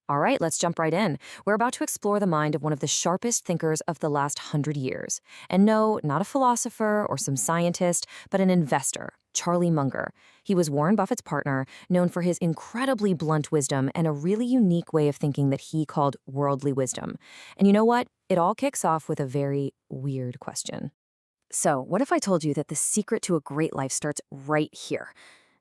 All right, let's jump right in. We're about to explore the mind of one of the sharpest thinkers of the last 100 years. And no, not a philosopher or some scientist, but an investor, Charlie Munger. He was Warren Buffett's partner, known for his incredibly blunt wisdom and a really unique way of thinking that he called worldly wisdom. And you know what? It all kicks off with a very weird question. So, what if I told you that the secret to a great life starts right here?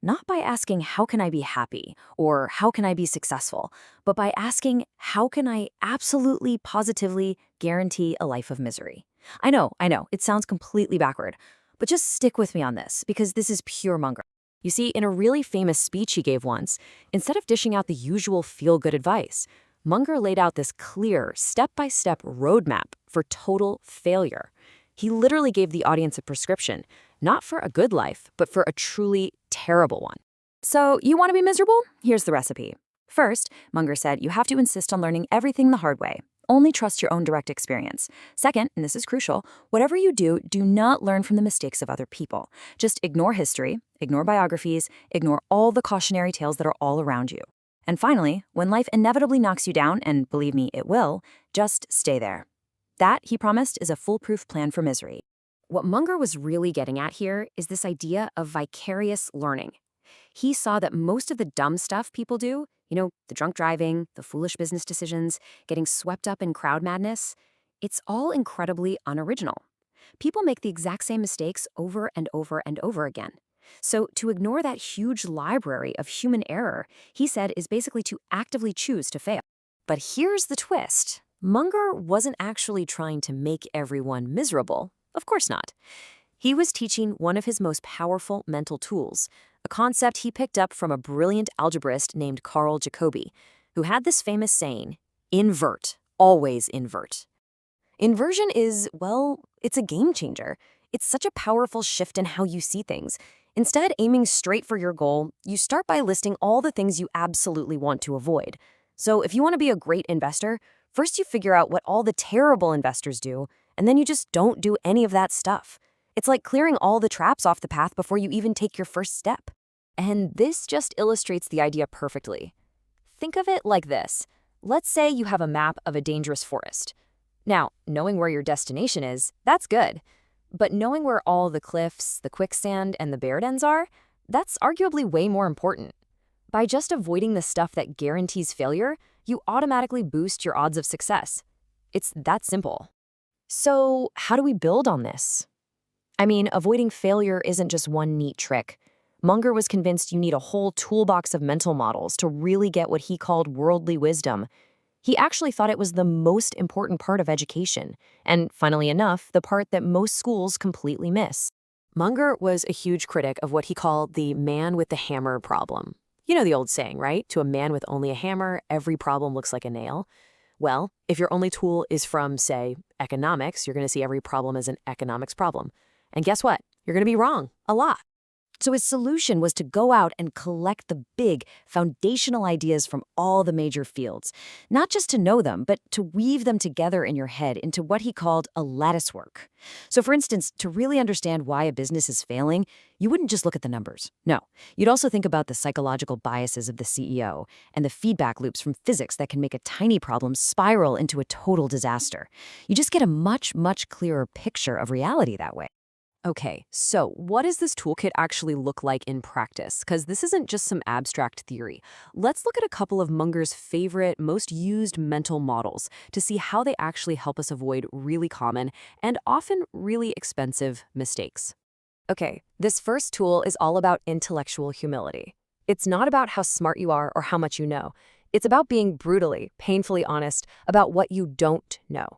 Not by asking, how can I be happy? Or how can I be successful? But by asking, how can I absolutely, positively guarantee a life of misery? I know, it sounds completely backward. But just stick with me on this, because this is pure Munger. You see, in a really famous speech he gave once, instead of dishing out the usual feel-good advice, Munger laid out this clear, step-by-step roadmap for total failure. He literally gave the audience a prescription, not for a good life, but for a truly terrible one. So, you want to be miserable? Here's the recipe. First, Munger said you have to insist on learning everything the hard way. Only trust your own direct experience. Second, and this is crucial, whatever you do, do not learn from the mistakes of other people. Just ignore history, ignore biographies, ignore all the cautionary tales that are all around you. And finally, when life inevitably knocks you down, and believe me, it will, just stay there. That, he promised, is a foolproof plan for misery. What Munger was really getting at here is this idea of vicarious learning. He saw that most of the dumb stuff people do, the drunk driving, the foolish business decisions, getting swept up in crowd madness, it's all incredibly unoriginal. People make the exact same mistakes over and over and over again. So to ignore that huge library of human error, he said, is basically to actively choose to fail. But here's the twist. Munger wasn't actually trying to make everyone miserable. Of course not. He was teaching one of his most powerful mental tools, a concept he picked up from a brilliant algebraist named Carl Jacobi, who had this famous saying, invert, always invert. Inversion is, well, it's a game changer. It's such a powerful shift in how you see things. Instead of aiming straight for your goal, you start by listing all the things you absolutely want to avoid. So if you want to be a great investor, first you figure out what all the terrible investors do, and then you just don't do any of that stuff. It's like clearing all the traps off the path before you even take your first step. And this just illustrates the idea perfectly. Think of it like this. Let's say you have a map of a dangerous forest. Now, knowing where your destination is, that's good. But knowing where all the cliffs, the quicksand, and the bear dens are, that's arguably way more important. By just avoiding the stuff that guarantees failure, you automatically boost your odds of success. It's that simple. So, how do we build on this? I mean, avoiding failure isn't just one neat trick. Munger was convinced you need a whole toolbox of mental models to really get what he called worldly wisdom. He actually thought it was the most important part of education, and funnily enough, the part that most schools completely miss. Munger was a huge critic of what he called the man with the hammer problem. You know the old saying, right? To a man with only a hammer, every problem looks like a nail. Well, if your only tool is from, say, economics, you're going to see every problem as an economics problem. And guess what? You're going to be wrong a lot. So his solution was to go out and collect the big, foundational ideas from all the major fields. Not just to know them, but to weave them together in your head into what he called a latticework. So for instance, to really understand why a business is failing, you wouldn't just look at the numbers. No, you'd also think about the psychological biases of the CEO and the feedback loops from physics that can make a tiny problem spiral into a total disaster. You just get a much, much clearer picture of reality that way. Okay, so what does this toolkit actually look like in practice? Because this isn't just some abstract theory. Let's look at a couple of Munger's favorite, most used mental models to see how they actually help us avoid really common and often really expensive mistakes. Okay, this first tool is all about intellectual humility. It's not about how smart you are or how much you know. It's about being brutally, painfully honest about what you don't know.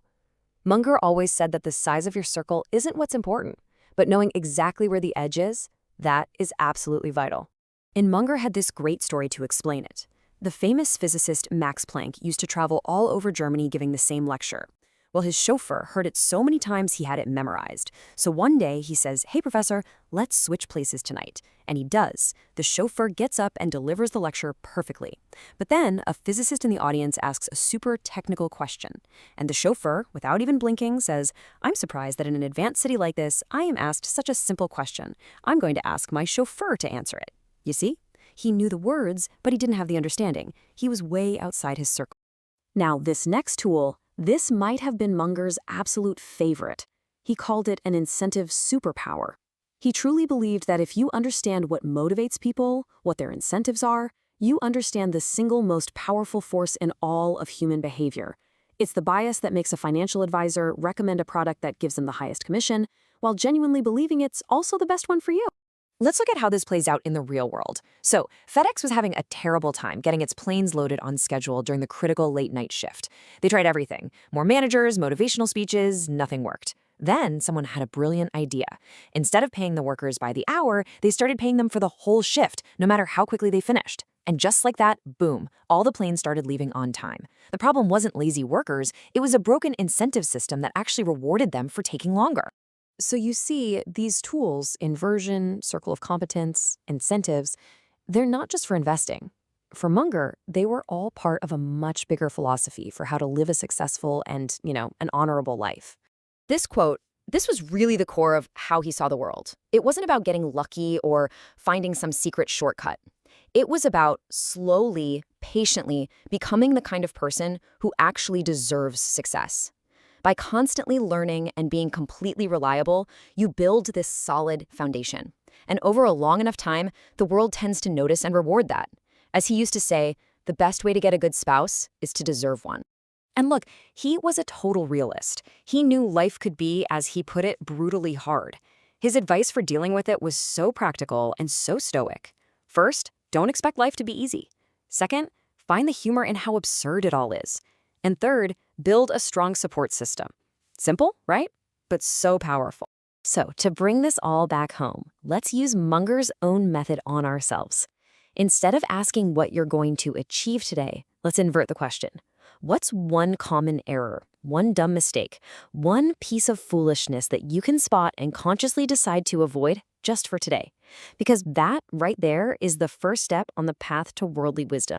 Munger always said that the size of your circle isn't what's important. But knowing exactly where the edge is, that is absolutely vital. And Munger had this great story to explain it. The famous physicist Max Planck used to travel all over Germany giving the same lecture. Well, his chauffeur heard it so many times he had it memorized. So one day he says, "Hey, professor, let's switch places tonight." And he does. The chauffeur gets up and delivers the lecture perfectly. But then a physicist in the audience asks a super technical question. And the chauffeur, without even blinking, says, "I'm surprised that in an advanced city like this, I am asked such a simple question. I'm going to ask my chauffeur to answer it." You see? He knew the words, but he didn't have the understanding. He was way outside his circle. Now, this next tool, this might have been Munger's absolute favorite. He called it an incentive superpower. He truly believed that if you understand what motivates people, what their incentives are, you understand the single most powerful force in all of human behavior. It's the bias that makes a financial advisor recommend a product that gives them the highest commission, while genuinely believing it's also the best one for you. Let's look at how this plays out in the real world. So, FedEx was having a terrible time getting its planes loaded on schedule during the critical late-night shift. They tried everything. More managers, motivational speeches, nothing worked. Then someone had a brilliant idea. Instead of paying the workers by the hour, they started paying them for the whole shift, no matter how quickly they finished. And just like that, boom, all the planes started leaving on time. The problem wasn't lazy workers, it was a broken incentive system that actually rewarded them for taking longer. So you see, these tools, inversion, circle of competence, incentives, they're not just for investing. For Munger, they were all part of a much bigger philosophy for how to live a successful and, an honorable life. This quote, this was really the core of how he saw the world. It wasn't about getting lucky or finding some secret shortcut. It was about slowly, patiently becoming the kind of person who actually deserves success. By constantly learning and being completely reliable, you build this solid foundation. And over a long enough time, the world tends to notice and reward that. As he used to say, the best way to get a good spouse is to deserve one. And look, he was a total realist. He knew life could be, as he put it, brutally hard. His advice for dealing with it was so practical and so stoic. First, don't expect life to be easy. Second, find the humor in how absurd it all is. And third, build a strong support system. Simple, right? But so powerful. So to bring this all back home, let's use Munger's own method on ourselves. Instead of asking what you're going to achieve today, let's invert the question. What's one common error, one dumb mistake, one piece of foolishness that you can spot and consciously decide to avoid just for today? Because that right there is the first step on the path to worldly wisdom.